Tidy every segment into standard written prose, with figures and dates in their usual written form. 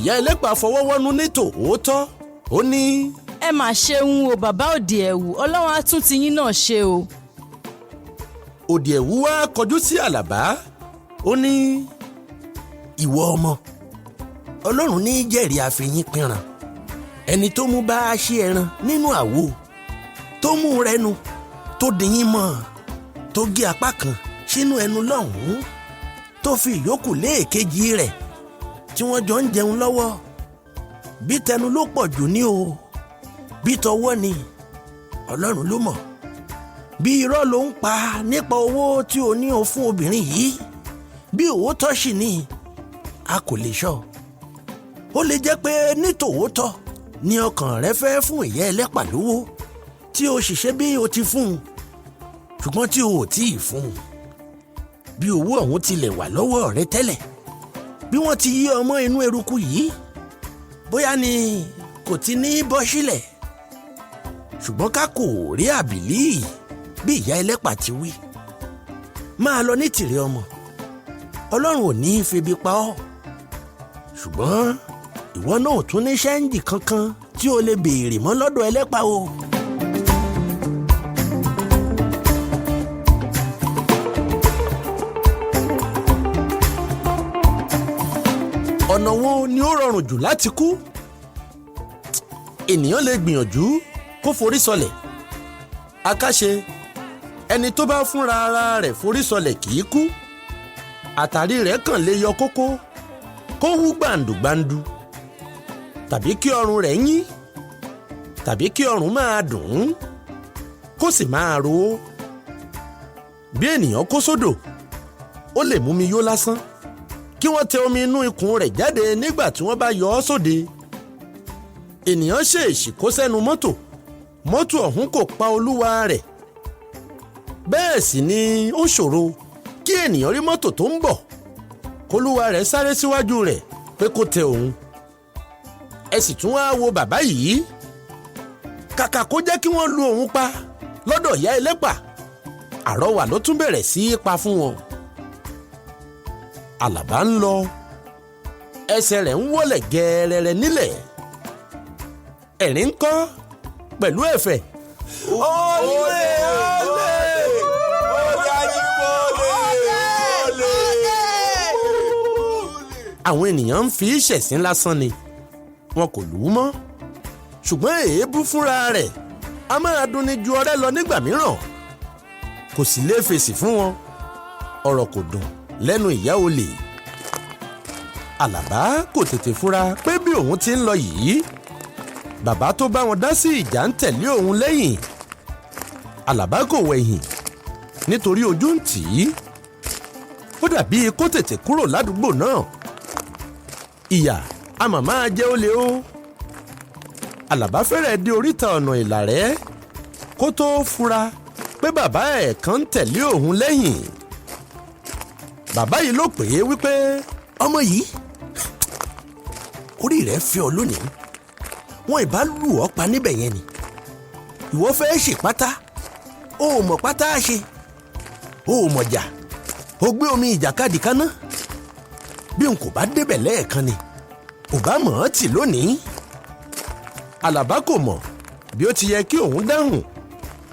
ìyá ẹlẹ́pà fọwọ́wọ́nú ní tòótọ́ ó ní. ẹ mà ṣeun o bàbá òdìẹ̀wù, ọlọ́run á tún ti yín náà ṣe o. òdìẹ̀wù wá kọjú sí àlàbá ó ní. ìwọ ọmọ, ọlọ́run ní jẹ́rìí àfihàn pínran. ẹni tó mú bá a ṣe ẹran nínú àwo, tó mú rẹnu, tó dìyín mọ́, tó gé apá kan sínú ẹnu lọ́hùn-ún, tó fi ìyókù lé èkejì rẹ̀ tí wọ́n jọ ń jẹun lọ́wọ́. bí tẹnu ló pọ̀ jù ní o, bí tọwọ́ ni ọlọ́run ló mọ̀. bí irọ́ ló ń pa nípa owó tí o ní o fún obìnrin yìí, bí òótọ́ sì ni a kò lè sọ. ó lè jẹ́ pé ní tòótọ́ ni ọkàn rẹ fẹ́ fún ìyá ẹlẹ́pà lówó tí o sì ṣe bí o ti fún un, ṣùgbọ́n tí o ò tí ì fún un. bí owó ọ̀hún tilẹ̀ wà lọ́wọ́ rẹ tẹ́lẹ̀, bí wọ́n ti yí ọmọ inú eruku yìí, bóyá ni kò ti ní bọ́ sílẹ̀. ṣùgbọ́n ká kò rí àbìlí bí ìyá ẹlẹ́pà ti wí. máa lọ ní tìrẹ ọmọ, ọlọ́run ò ní í febi pa ọ́. ṣùgbọ́n ìwọ náà ò tún ní ṣẹ́ńjì kankan tí o lè béèrè mọ́ lọ́dọ̀ ẹlẹ́pà o. ọ̀nà wo ni ó rọrùn jù láti kú? ènìyàn lè gbìyànjú kó forí sọlẹ̀. akáṣe ẹni tó bá fúnra ara rẹ̀ forí sọlẹ̀ kì í kú. àtàrí rẹ̀ kàn lè yọ kókó kó hú gbàǹdùgbàǹdù, tàbí kí ọrùn rẹ̀ yín, tàbí kí ọrùn máa dùn ún kó sì máa ro ó. bí ènìyàn kó sódò, ó lè mú mi yó lásán kí wọ́n tẹ omi inú ikùn rẹ̀ jáde nígbà tí wọ́n bá yọ ọ́ sóde. ènìyàn ṣèèṣì kó sẹ́nu mọ́tò ọ̀hún kò pa olúwa rẹ̀. bẹ́ẹ̀ sì ni ó ṣòro kí ènìyàn rí mọ́tò tó ń bọ̀ kólúwa rẹ̀ sáré síwájú rẹ̀ pé kó tẹ òun. ẹ sì tún wá wo bàbá yìí, kàkà kó jẹ́ kí wọ́n lu òun pa lọ́dọ̀ ìyá ẹlẹ́pà, àrọwà ló tún bẹ̀rẹ̀ sí í pa fún wọn. àlàbá ń lọ, ẹsẹ̀ rẹ̀ ń wọ́lẹ̀ gẹ́ẹ́rẹ́rẹ́ nílẹ̀. ẹ̀rín ń kọ́ pẹ̀lú ẹ̀fẹ̀. olè àwọn ènìyàn ń fi ṣẹ̀sín lásán ni, wọn kò lù ú mọ́. ṣùgbọ́n èébú fúnra rẹ̀ a máa dunni ju ọrẹ́ lọ nígbà mìíràn. kò sì lè fèsì fún wọn. ọ̀rọ̀ kò dùn lẹ́nu ìyá olè. àlàbá kò tètè fura pé bí òun ti ń lọ yìí, bàbá tó bá wọn dá sí ìjà ń tẹ̀lé òun lẹ́yìn. àlàbá kò wẹ̀yìn nítorí ojú ń tì í. ó dàbí kó tètè kúrò ládùúgbò náà. ìyà a mà máa jẹ́ olè o. àlàbá fẹ́rẹ̀ dé oríta ọ̀nà ìlàrẹ́ kó tó fura pé bàbá ẹ̀ kan ń tẹ̀lé òun lẹ́yìn. bàbá yìí ló pè é wípé, ọmọ yìí, orí rẹ̀ fẹ́ ọ lónìí. wọn ìbá lù ọ́ pa níbẹ̀ yẹn ni. ìwọ fẹ́ ṣèpátá, o ò mọ̀ pátá ṣe, o ò mọ̀ jà, o gbé omi ìjàkadì kaná. bí n kò bá débẹ̀ lẹ́ẹ̀kan ni ò bá mọ̀ ọ́ tì lónìí. àlàbá kò mọ̀ bí ó ti yẹ kí òun dáhùn.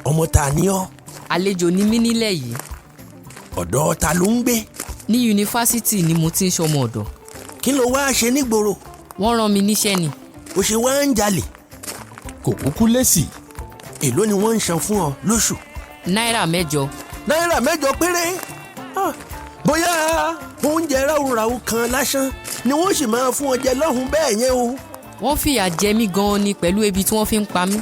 ọmọ ta ni ọ́? àlejò ni mí nílẹ̀ yìí. ọ̀dọ̀ ta ló ń gbé? ní yunifásitì ni mo ti ń ṣọmọ ọ̀dọ̀. kí ló wá ṣe nígboro? wọ́n rán mi níṣẹ́ ni. o ṣe wá ń jalè? kò kúkú lésì. èló ni wọ́n ń san fún ọ lóṣù? náírà 8. náírà 8 péré? bóyá oúnjẹ ráúráú kan lásán ni wọ́n sì máa fún ọ jẹ lọ́hùn bẹ́ẹ̀ yẹn o. wọ́n fìyà jẹ mí gan-an ni pẹ̀lú ebi tí wọ́n fi ń pa mí.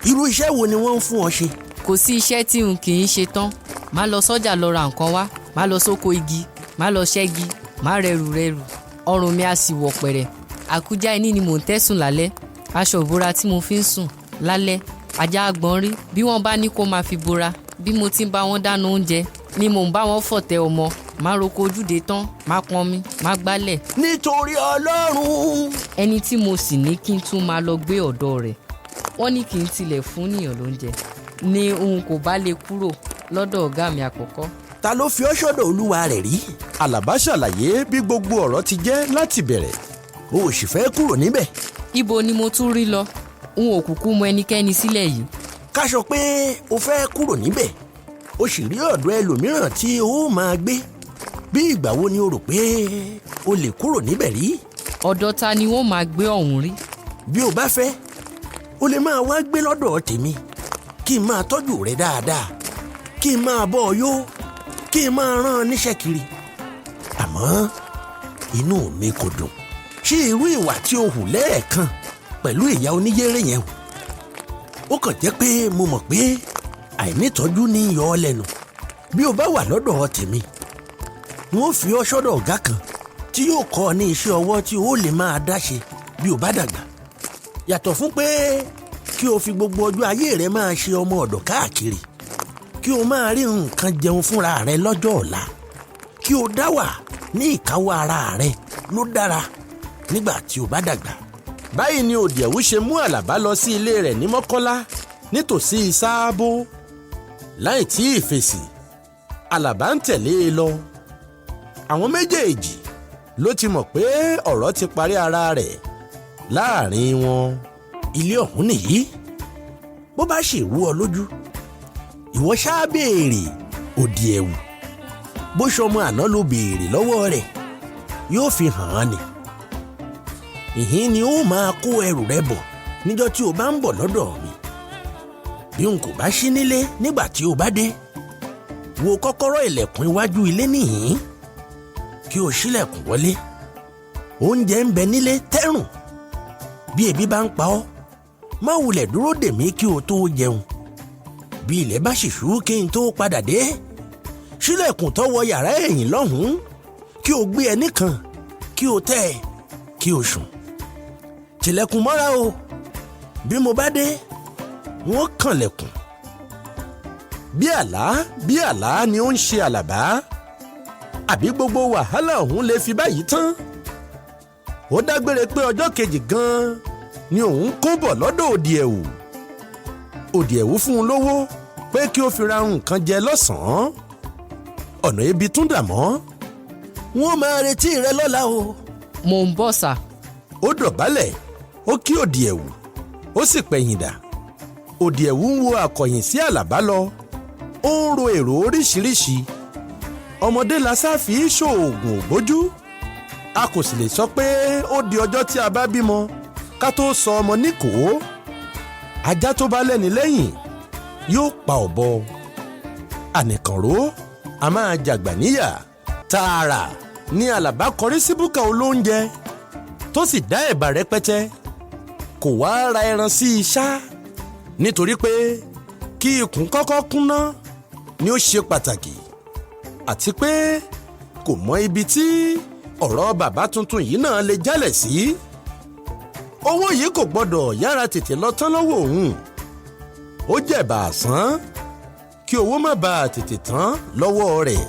irú iṣẹ́ wo ni wọ́n ń fún ọ ṣe? kò sí iṣẹ́ tí n kì í ṣe tán. má lọ sọ́jà lọ ra nǹkan wá, má lọ sóko igi, má lọ ṣẹ́gi, má rẹrù ọrùn mi á sì wọ̀ pẹ̀rẹ̀. àkújá iní ni mò ń tẹ́sùn lálẹ́. aṣọ ìbora tí mo fi ń sùn lálẹ́ ajá àgbọ̀n rí bí wọ́n bá ní kó máa fi bora. bí mo ti ń bá wọn dáná oúnjẹ ni mò ń bá wọn fọ̀tẹ̀ ọmọ. má roko ojúde tán, má pọnmi, má gbálẹ̀. nítorí Ọlọ́run. ẹni tí mo sì ní kí n tún máa lọ gbé ọ̀dọ̀ rẹ̀, wọ́n ní kí n tilẹ̀ fún nìyàn lóúnjẹ ni òun kò bá lè kúrò lọ́dọ̀ ọ̀gá mi àkọ́kọ́. ta ló fi ọ́ sọ́dọ̀ olúwa rẹ̀ rí? àlàbá ṣàlàyé bí gbogbo ọ̀rọ̀ ti jẹ́ láti bẹ̀rẹ̀. o sì fẹ́ kúrò níbẹ̀. Ibo ni mo tún rí lọ? N ò kúkú mọ ẹnikẹ́ni sílẹ̀ yìí. Ká sọ pé o fẹ́ kúrò níbẹ̀, o sì rí ọ̀dọ̀ ẹlòmíràn tí o máa gbé. Bí ìgbà wo ni o rò pé o lè kúrò níbẹ̀ rí? Ọ̀dọ̀ ta ni wọ́n máa gbé ọ̀hún rí? Bí o bá fẹ́, o lè máa wá gbé lọ́dọ̀ tèmi, kí n máa tọ́jú rẹ dáadáa, kí n máa bọ́ ọ yó, kí n máa rán ọ níṣẹ́ kiri. Àmọ́ inú mi kò dùn sí irú ìwà tí o hù lẹ́ẹ̀kan pẹ̀lú ìyá oníyèrè yẹn. Ó kàn jẹ́ pé mo mọ̀ pé àìnítọ́jú ní yọ ọ́ lẹ́nu. Bí o bá wà lọ́dọ̀ tèmi, n ó fi ọ́ sọ́dọ̀ ọ̀gá kan tí yóò kọ́ ọ ní iṣẹ́ ọwọ́ tí o lè máa dá ṣe bí o bá dàgbà. Yàtọ̀ fún pé kí o fi gbogbo ọjọ́ ayé rẹ máa ṣe ọmọ ọ̀dọ̀ káàkiri, kí o máa rí nǹkan jẹun fúnra rẹ lọ́jọ́ ọ̀la, kí o dá wà ní ìkáwọ́ ara rẹ ló dára nígbà tí o bá dàgbà. Báyìí ni Òdìẹ̀wù ṣe mú Àlàbá lọ sí ilé rẹ̀ ní Mọ́kọ́lá nítòsí Sáàbó. Láì tí ì fèsì, Àlàbá ń tẹ̀lé e lọ. Àwọn méjèèjì ló ti mọ̀ pé ọ̀rọ̀ ti parí ara rẹ̀ láàrin wọn. Ilé ọ̀hún nìyí. Bó bá ṣe rú ọ lójú, ìwọ ṣáà béèrè Òdìẹ̀wù. Bó ṣọmọ àná ló béèrè lọ́wọ́ rẹ̀, yóò fi hàn án ni. Ìhín ni ó máa kó ẹrù rẹ bọ̀ níjọ́ tí o bá ń bọ̀ lọ́dọ̀ mi. Bí n kò bá ṣí nílé nígbà tí o bá dé, wo kọ́kọ́rọ́ ilẹ̀kùn iwájú ilé nìyín, kí o ṣílẹ̀kùn wọlé. Oúnjẹ ń bẹ nílé tẹ́rùn. Bí ebi bá ń pa ọ́, má wulẹ̀ dúró dè mí kí o tó jẹun. Bí ilẹ̀ bá sì ṣú kí n tó padà dé, ṣílẹ̀kùn tó wọ yàrá ẹ̀yìn lọ́hùn-ún, kí o gbé ẹní kan, kí o tẹ́ ẹ, kí o sùn. Tìlẹ̀kùn mọ́ra o. Bí mo bá dé, wọ́n kànlẹ̀kùn. Bí àlá ni ó ń ṣe Àlàbá. Àbí gbogbo wàhálà ọ̀hún lè fi báyìí tán? Ó dágbére pé ọjọ́ kejì gan-an ni òun kó bọ̀ lọ́dọ̀ Òdìẹ̀wù. Òdìẹ̀wù fún un lówó pé kí ó fi ra nǹkan jẹ lọ́sàn-án. Ọ̀nà ebi tún dà mọ́. Wọ́n máa retí rẹ lọ́la o. Mò ń bọ̀ sà. Ó dọ̀bálẹ̀, ó kí Òdìẹ̀wù, ó sì pẹ̀yìn dà. Òdìẹ̀wù ń wo àkọ̀yìn sí Àlàbá lọ. Ó ń ro èrò oríṣiríṣi. Ọmọdé la sá fi ṣoògùn ògbójú. A kò sì lè sọ pé ó di ọjọ́ tí a bá bímọ ká tó sọ ọmọ níkòó. Ajá tó bá lẹ́ni lẹ́yìn yóò pa ọ̀bọ. Ànìkànró a máa jàgbà níyà. Tààrà ni Àlàbá kọrí sí búkà olóúnjẹ tó sì dá ẹ̀bà rẹpẹtẹ. Kò wá ra ẹran sí iṣá nítorí pé kí ikùn kọ́kọ́ kúnná ni ó ṣe pàtàkì, àti pé kò mọ ibi tí ọ̀rọ̀ bàbá tuntun yìí náà lè jálẹ̀ sí. Owó yìí kò gbọ́dọ̀ yára tètè lọ tán lọ́wọ́ òun. Ó jẹ̀bà àsán kí owó má bàa tètè tán lọ́wọ́ rẹ̀.